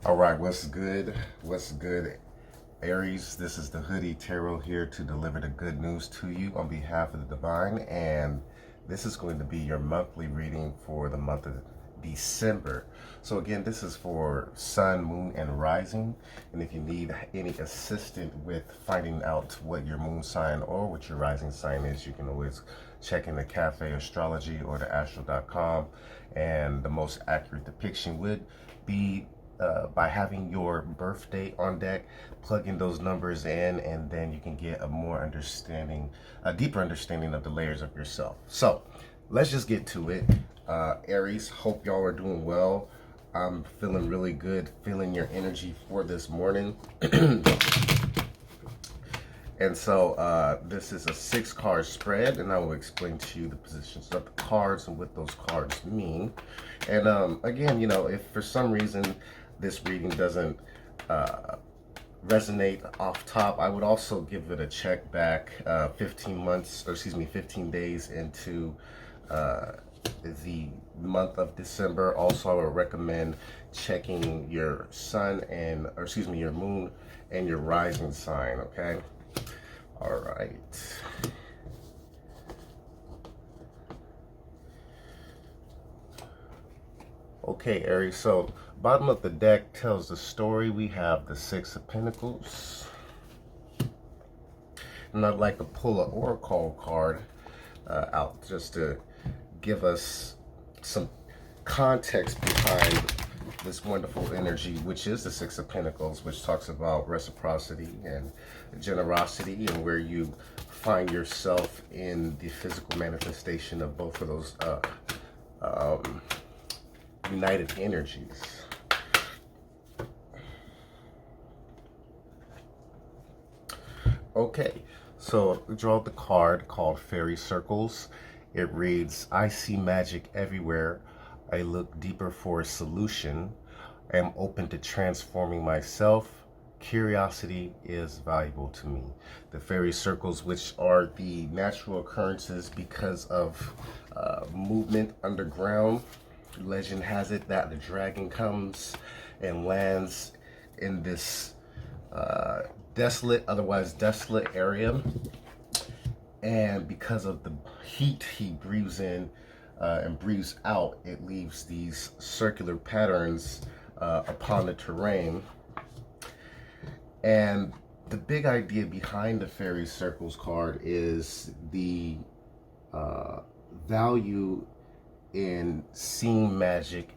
All right, what's good? What's good, Aries? This is the Hoodie Tarot here to deliver the good news to you on behalf of the divine, and this is going to be your monthly reading for the month of December. So again, this is for Sun, Moon, and Rising, and if you need any assistance with finding out what your moon sign or what your rising sign is, you can always check in the Cafe Astrology or the astro.com, and the most accurate depiction would be by having your birthday on deck, plugging those numbers in, and then you can get a deeper understanding of the layers of yourself. So let's just get to it. Aries, hope y'all are doing well. I'm feeling really good, feeling your energy for this morning. And so this is a 6-card spread, and I will explain to you the positions of the cards and what those cards mean. And again, if for some reason this reading doesn't resonate off top, I would also give it a check back 15 days into the month of December. Also, I would recommend checking your your moon and your rising sign, okay? All right. Okay, Aries, so bottom of the deck tells the story. We have the 6 of Pentacles. And I'd like to pull an Oracle card out just to give us some context behind this wonderful energy, which is the 6 of Pentacles, which talks about reciprocity and generosity, and where you find yourself in the physical manifestation of both of those united energies. Okay, so we draw the card called Fairy Circles. It reads, I see magic everywhere. I look deeper for a solution. I am open to transforming myself. Curiosity is valuable to me. The fairy circles, which are the natural occurrences because of movement underground. Legend has it that the dragon comes and lands in this otherwise desolate area, and because of the heat he breathes in and breathes out, it leaves these circular patterns upon the terrain. And the big idea behind the fairy circles card is the value in seeing magic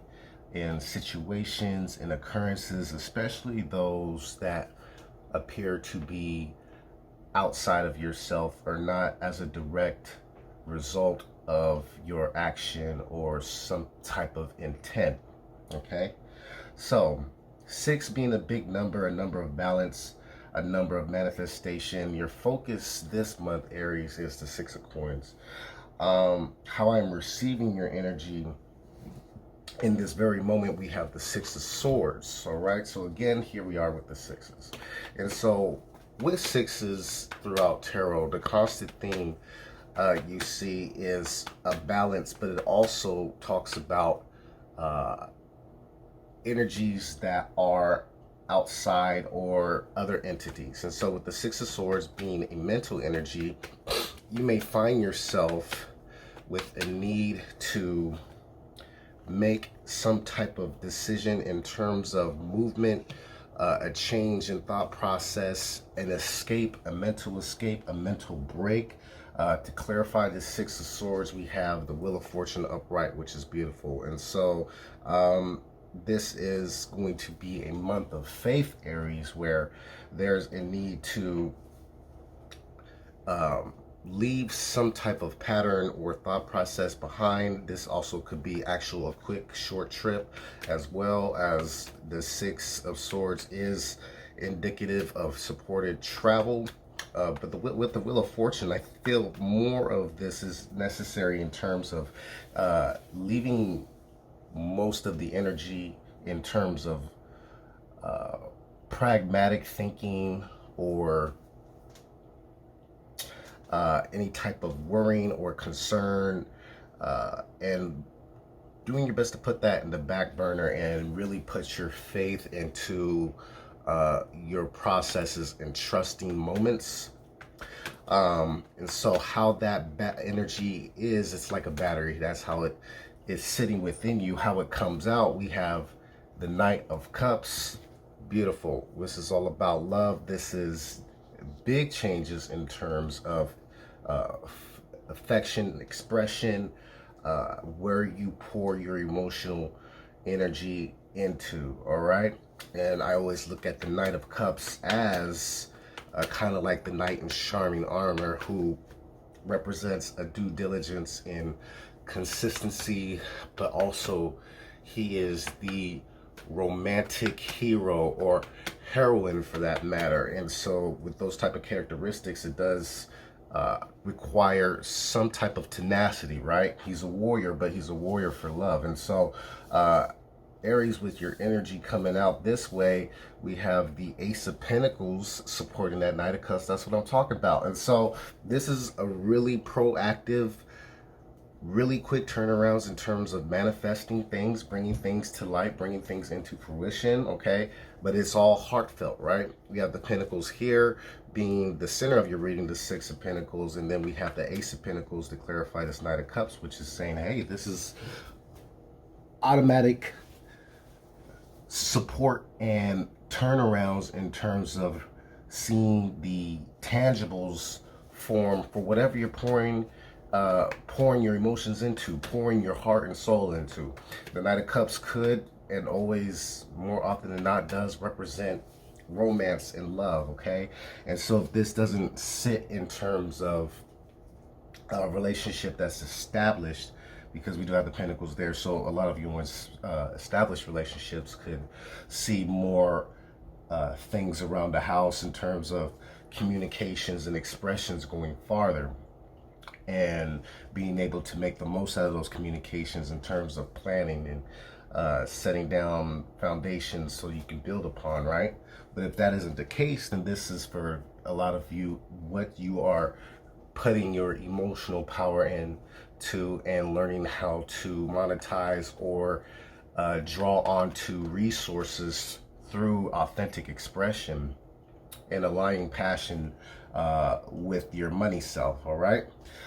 in situations and occurrences, especially those that appear to be outside of yourself or not as a direct result of your action or some type of intent. Okay, so 6 being a big number, a number of balance, a number of manifestation. Your focus this month, Aries, is the 6 of Coins. How I'm receiving your energy in this very moment, we have the 6 of Swords. All right, so again, here we are with the 6s. And so with 6s throughout tarot, the constant theme you see is a balance, but it also talks about energies that are outside or other entities. And so with the 6 of Swords being a mental energy, you may find yourself with a need to make some type of decision in terms of movement, a change in thought process, an escape, a mental break. To clarify the 6 of Swords, we have the Wheel of Fortune upright, which is beautiful. And so this is going to be a month of faith, Aries, where there's a need to leave some type of pattern or thought process behind. This also could be a quick short trip, as well as the 6 of Swords is indicative of supported travel. But with the Wheel of Fortune, I feel more of this is necessary in terms of leaving most of the energy in terms of pragmatic thinking or any type of worrying or concern, and doing your best to put that in the back burner and really put your faith into your processes and trusting moments. And so how that energy is, it's like a battery. That's how it is sitting within you. How it comes out, we have the Knight of Cups. Beautiful. This is all about love. This is big changes in terms of affection, expression, where you pour your emotional energy into. All right. And I always look at the Knight of Cups as kind of like the knight in shining armor, who represents a due diligence in consistency, but also he is the romantic hero or heroine for that matter. And so with those type of characteristics, it does require some type of tenacity, right? He's a warrior, but he's a warrior for love. And so Aries, with your energy coming out this way, we have the Ace of Pentacles supporting that Knight of Cups. That's what I'm talking about. And so this is a really proactive, really quick turnarounds in terms of manifesting things, bringing things to light, bringing things into fruition, okay? But it's all heartfelt, right? We have the Pentacles here being the center of your reading, the Six of Pentacles, and then we have the Ace of Pentacles to clarify this Knight of Cups, which is saying, hey, this is automatic support and turnarounds in terms of seeing the tangibles form for whatever you're pouring your emotions into, pouring your heart and soul into. The Knight of Cups could, and always more often than not does, represent romance and love, okay? And so if this doesn't sit in terms of a relationship that's established, because we do have the Pentacles there, so a lot of you in established relationships could see more things around the house in terms of communications and expressions going farther, and being able to make the most out of those communications in terms of planning and setting down foundations so you can build upon, right? But if that isn't the case, then this is for a lot of you what you are putting your emotional power into, and learning how to monetize or draw onto resources through authentic expression and aligning passion with your money self. All right,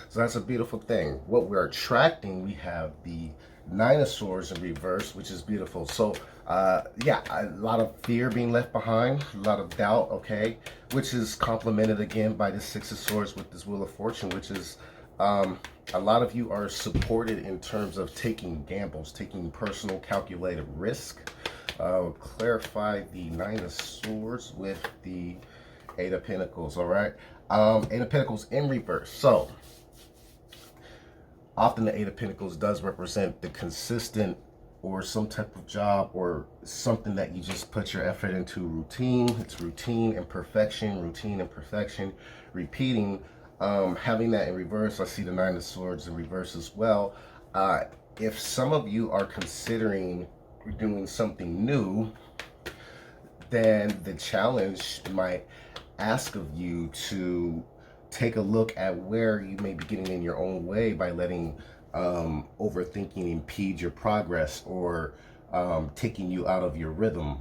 so that's a beautiful thing. What we're attracting, we have the Nine of Swords in reverse, which is beautiful. So yeah, a lot of fear being left behind, a lot of doubt, okay, which is complemented again by the Six of Swords with this Wheel of Fortune, which is a lot of you are supported in terms of taking gambles, taking personal calculated risk. Clarify the Nine of Swords with the Eight of Pentacles. All right, Eight of Pentacles in reverse. So often the Eight of Pentacles does represent the consistent or some type of job or something that you just put your effort into. Routine. It's routine and perfection, routine and perfection, repeating. Having that in reverse, I see the Nine of Swords in reverse as well. If some of you are considering doing something new, then the challenge might ask of you to take a look at where you may be getting in your own way by letting overthinking impede your progress, or taking you out of your rhythm.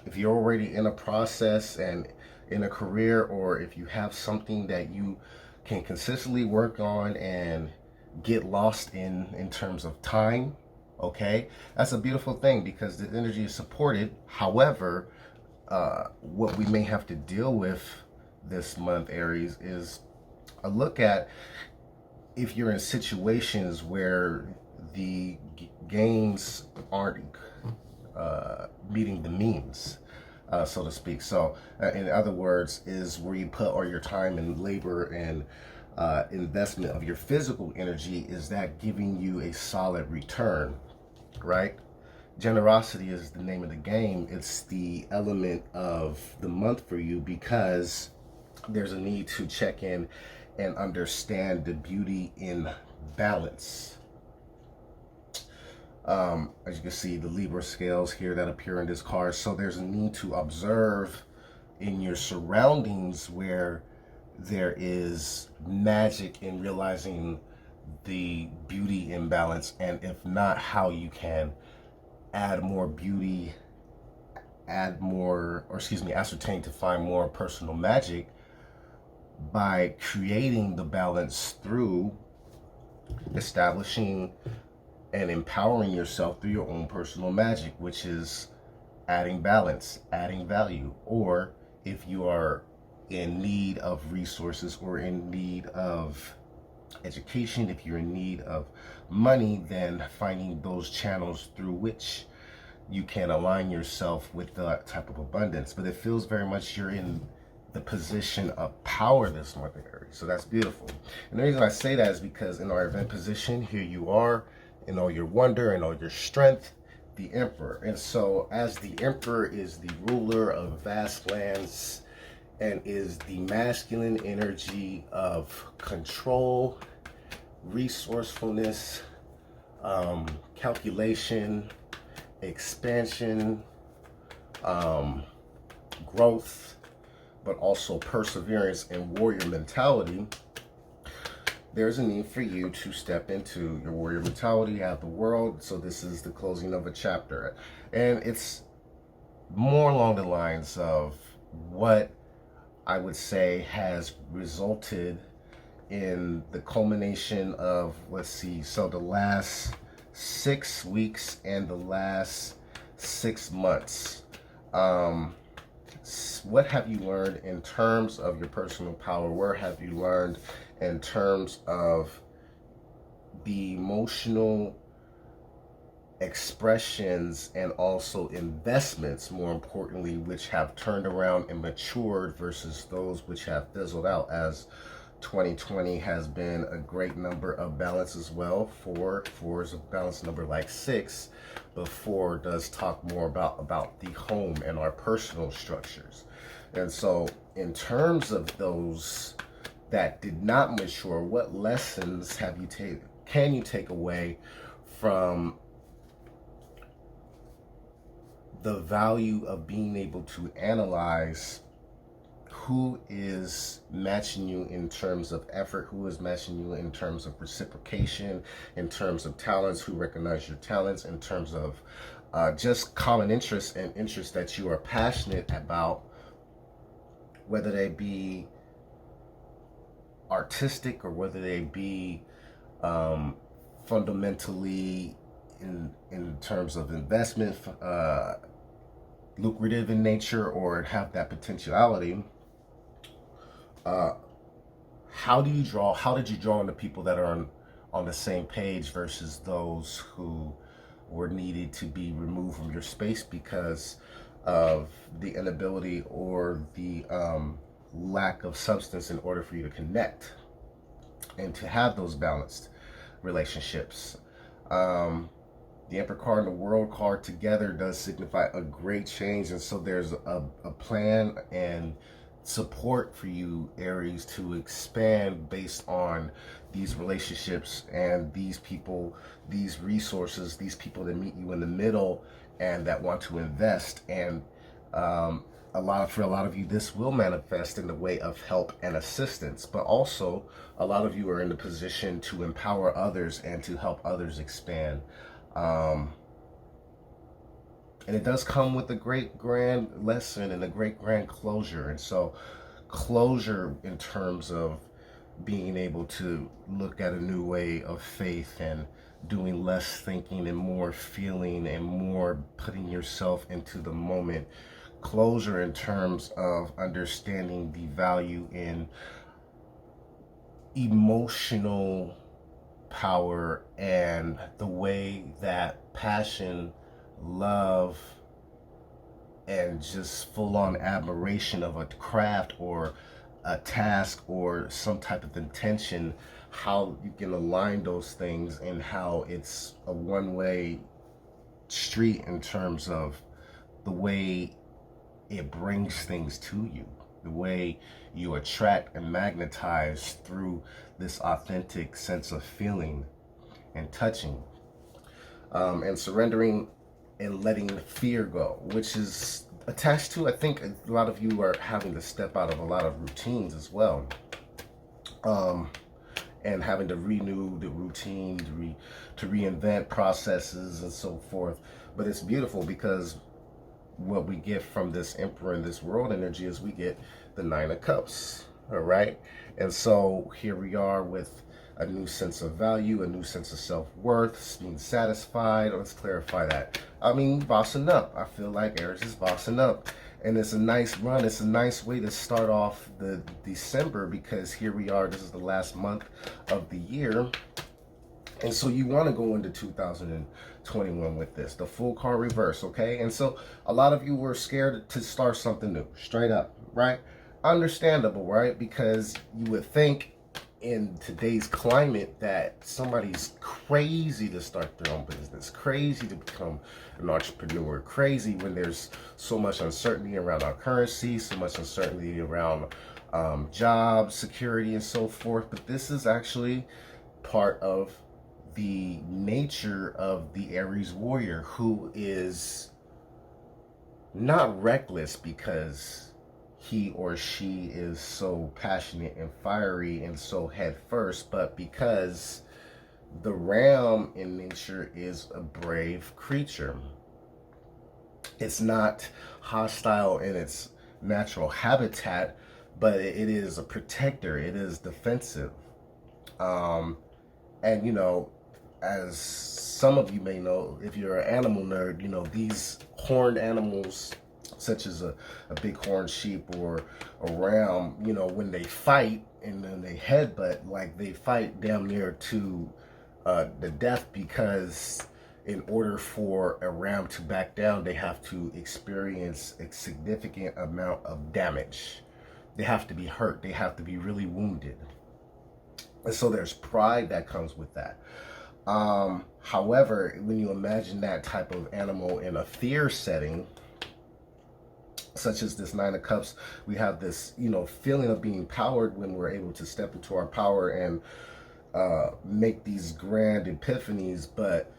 If you're already in a process and in a career, or if you have something that you can consistently work on and get lost in terms of time, okay, that's a beautiful thing because the energy is supported. However, what we may have to deal with this month, Aries, is a look at if you're in situations where the gains aren't meeting the means, so to speak. So in other words, is where you put all your time and labor and investment of your physical energy, is that giving you a solid return, right? Generosity is the name of the game. It's the element of the month for you, because there's a need to check in and understand the beauty in balance. As you can see, the Libra scales here that appear in this card. So there's a need to observe in your surroundings where there is magic in realizing the beauty imbalance, and if not, how you can add more beauty, ascertain to find more personal magic by creating the balance through establishing and empowering yourself through your own personal magic, which is adding balance, adding value. Or if you are in need of resources or in need of education, if you're in need of money, then finding those channels through which you can align yourself with that type of abundance. But it feels very much you're in the position of power this month, Aries. So that's beautiful. And the reason I say that is because in our event position, here you are in all your wonder and all your strength, the Emperor. And so as the Emperor is the ruler of vast lands and is the masculine energy of control, resourcefulness, calculation, expansion, growth, but also perseverance and warrior mentality, there's a need for you to step into your warrior mentality, have the world. So this is the closing of a chapter. And it's more along the lines of what I would say has resulted in the culmination of, let's see, so the last 6 weeks and the last 6 months. What have you learned in terms of your personal power? Where have you learned in terms of the emotional expressions and also investments, more importantly, which have turned around and matured versus those which have fizzled out, as 2020 has been a great number of balance as well. Four is a balance number like 6, but 4 does talk more about the home and our personal structures. And so in terms of those that did not mature, what lessons can you take away from the value of being able to analyze who is matching you in terms of effort, who is matching you in terms of reciprocation, in terms of talents, who recognize your talents, in terms of just common interests and interests that you are passionate about, whether they be artistic or whether they be fundamentally in terms of investment, lucrative in nature, or have that potentiality. How did you draw on the people that are on the same page versus those who were needed to be removed from your space because of the inability or the lack of substance in order for you to connect and to have those balanced relationships? The Emperor card and the World card together does signify a great change, and so there's a plan and support for you, Aries, to expand based on these relationships and these people, these resources, these people that meet you in the middle and that want to invest. And for a lot of you, this will manifest in the way of help and assistance, but also a lot of you are in the position to empower others and to help others expand. And it does come with a great grand lesson and a great grand closure. And so closure in terms of being able to look at a new way of faith and doing less thinking and more feeling and more putting yourself into the moment. Closure in terms of understanding the value in emotional power and the way that passion, love, and just full-on admiration of a craft or a task or some type of intention, how you can align those things and how it's a one-way street in terms of the way it brings things to you, the way you attract and magnetize through this authentic sense of feeling and touching, and surrendering and letting fear go, which is attached to, I think a lot of you are having to step out of a lot of routines as well. and having to renew the routine, to reinvent processes and so forth. But it's beautiful because what we get from this Emperor and this world energy is we get the Nine of Cups. All right. And so here we are with a new sense of value, a new sense of self-worth, being satisfied. Let's clarify that. I mean, bossing up. I feel like Aries is bossing up. And it's a nice run. It's a nice way to start off the December, because here we are. This is the last month of the year. And so you want to go into 2021 with this, the full card reverse, okay? And so a lot of you were scared to start something new, straight up, right? Understandable, right? Because you would think in today's climate that somebody's crazy to start their own business, crazy to become an entrepreneur, crazy when there's so much uncertainty around our currency, so much uncertainty around job security and so forth. But this is actually part of the nature of the Aries warrior, who is not reckless because he or she is so passionate and fiery and so head first, but because the ram in nature is a brave creature. It's not hostile in its natural habitat, but it is a protector. It is defensive. And you know, as some of you may know, if you're an animal nerd, you know, these horned animals, such as a big horned sheep or a ram, you know, when they fight and then they headbutt, like they fight damn near to the death, because in order for a ram to back down, they have to experience a significant amount of damage. They have to be hurt. They have to be really wounded. And so there's pride that comes with that. However, when you imagine that type of animal in a fear setting, such as this Nine of Cups, we have this, you know, feeling of being powered when we're able to step into our power and make these grand epiphanies. But,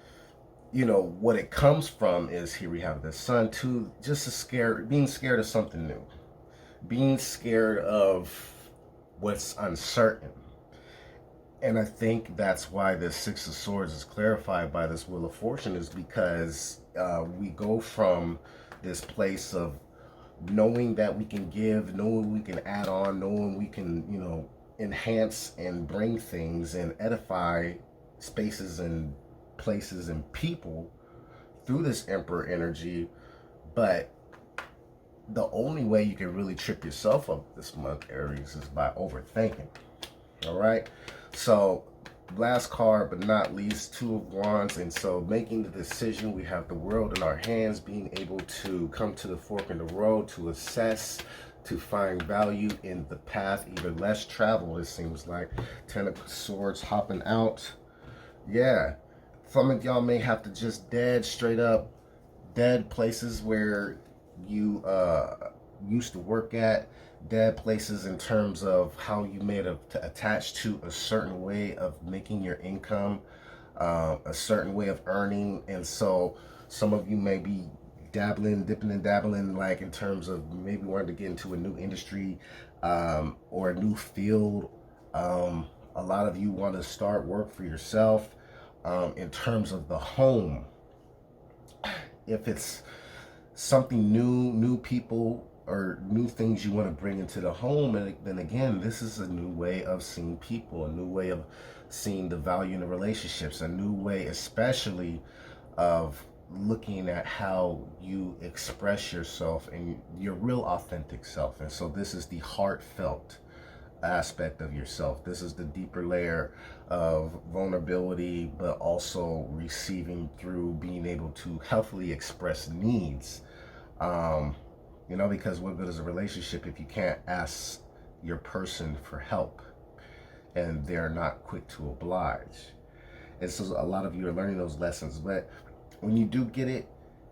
you know, what it comes from is, here we have the Sun too, just being scared of something new, being scared of what's uncertain. And I think that's why the Six of Swords is clarified by this Wheel of Fortune, is because we go from this place of knowing that we can give, knowing we can add on, knowing we can, you know, enhance and bring things and edify spaces and places and people through this Emperor energy. But the only way you can really trip yourself up this month, Aries, is by overthinking. All right. So last card but not least, Two of Wands. And so making the decision, we have the world in our hands, being able to come to the fork in the road, to assess, to find value in the path, either less traveled, it seems like. Ten of Swords hopping out. Yeah, some of y'all may have to just straight up dead places where you used to work at, dead places in terms of how you made attached to a certain way of making your income, a certain way of earning. And so some of you may be dipping and dabbling, like in terms of maybe wanting to get into a new industry or a new field. A lot of you want to start work for yourself. In terms of the home, if it's something new people or new things you want to bring into the home, and then again, this is a new way of seeing people, a new way of seeing the value in the relationships, a new way especially of looking at how you express yourself and your real authentic self. And so this is the heartfelt aspect of yourself. This is the deeper layer of vulnerability, but also receiving through being able to healthily express needs. You know, because what good is a relationship if you can't ask your person for help and they're not quick to oblige? And so a lot of you are learning those lessons. But when you do get it,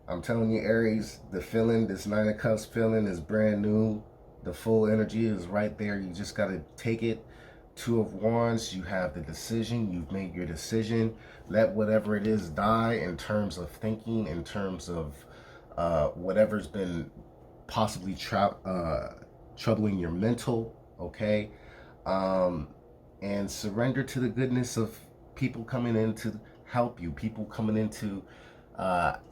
I'm telling you, Aries, the feeling, this Nine of Cups feeling is brand new. The full energy is right there. You just got to take it. Two of Wands, you have the decision. You've made your decision. Let whatever it is die in terms of thinking, in terms of whatever's been possibly troubling your mental, okay? And and surrender to the goodness of people coming in to help you, people coming in to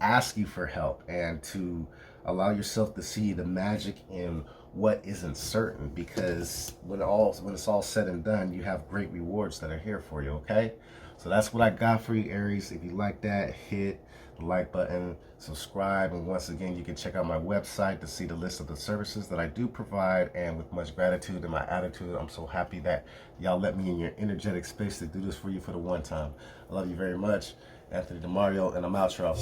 ask you for help, and to allow yourself to see the magic in what isn't certain, because when it's all said and done, you have great rewards that are here for you. Okay, so that's what I got for you, Aries. If you like that, hit the like button, subscribe, and once again, you can check out my website to see the list of the services that I do provide. And with much gratitude in my attitude, I'm so happy that y'all let me in your energetic space to do this for you for the one time. I love you very much. Anthony DeMario, and I'm out, y'all.